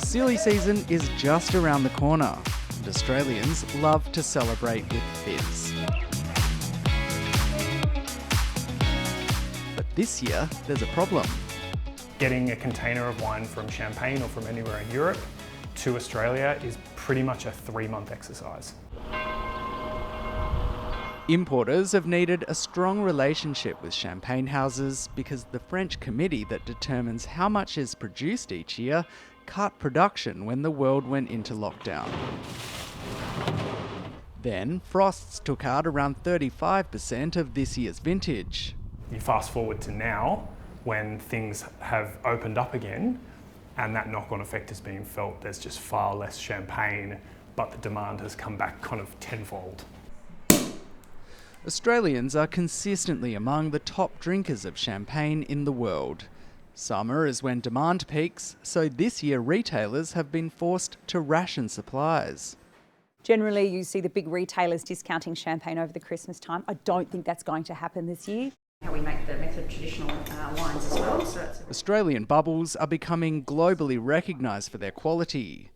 Silly season is just around the corner, and Australians love to celebrate with fizz. But this year, there's a problem. Getting a container of wine from Champagne or from anywhere in Europe to Australia is pretty much a 3-month exercise. Importers have needed a strong relationship with champagne houses because the French committee that determines how much is produced each year cut production when the world went into lockdown. Then, frosts took out around 35% of this year's vintage. You fast forward to now, when things have opened up again, and that knock-on effect is being felt. There's just far less champagne, but the demand has come back kind of tenfold. Australians are consistently among the top drinkers of champagne in the world. Summer is when demand peaks, so this year retailers have been forced to ration supplies. Generally, you see the big retailers discounting champagne over the Christmas time. I don't think that's going to happen this year. How we make the method traditional wines as well. Australian bubbles are becoming globally recognised for their quality.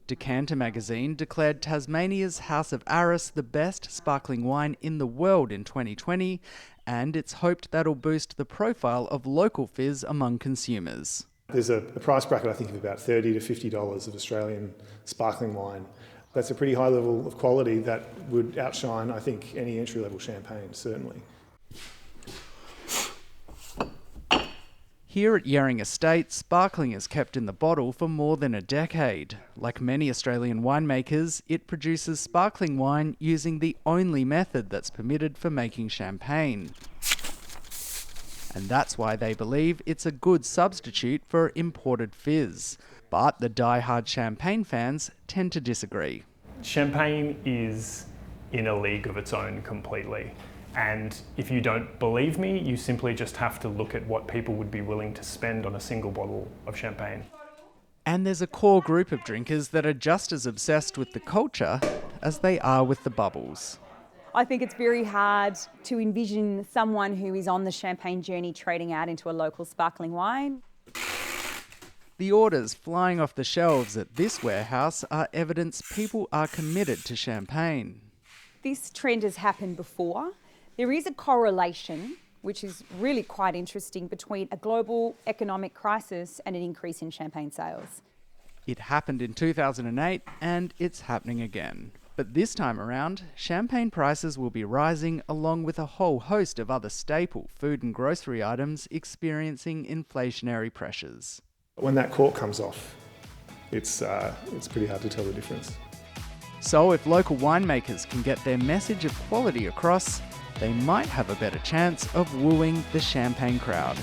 Decanter magazine declared Tasmania's House of Arras the best sparkling wine in the world in 2020, and it's hoped that'll boost the profile of local fizz among consumers. There's a price bracket, I think, of about $30 to $50 of Australian sparkling wine. That's a pretty high level of quality that would outshine, I think, any entry-level champagne, certainly. Here at Yering Estate, sparkling is kept in the bottle for more than a decade. Like many Australian winemakers, it produces sparkling wine using the only method that's permitted for making champagne. And that's why they believe it's a good substitute for imported fizz. But the die-hard champagne fans tend to disagree. Champagne is in a league of its own completely. And if you don't believe me, you simply just have to look at what people would be willing to spend on a single bottle of champagne. And there's a core group of drinkers that are just as obsessed with the culture as they are with the bubbles. I think it's very hard to envision someone who is on the champagne journey trading out into a local sparkling wine. The orders flying off the shelves at this warehouse are evidence people are committed to champagne. This trend has happened before. There is a correlation, which is really quite interesting, between a global economic crisis and an increase in champagne sales. It happened in 2008 and it's happening again. But this time around, champagne prices will be rising along with a whole host of other staple food and grocery items experiencing inflationary pressures. When that cork comes off, it's pretty hard to tell the difference. So if local winemakers can get their message of quality across, they might have a better chance of wooing the champagne crowd.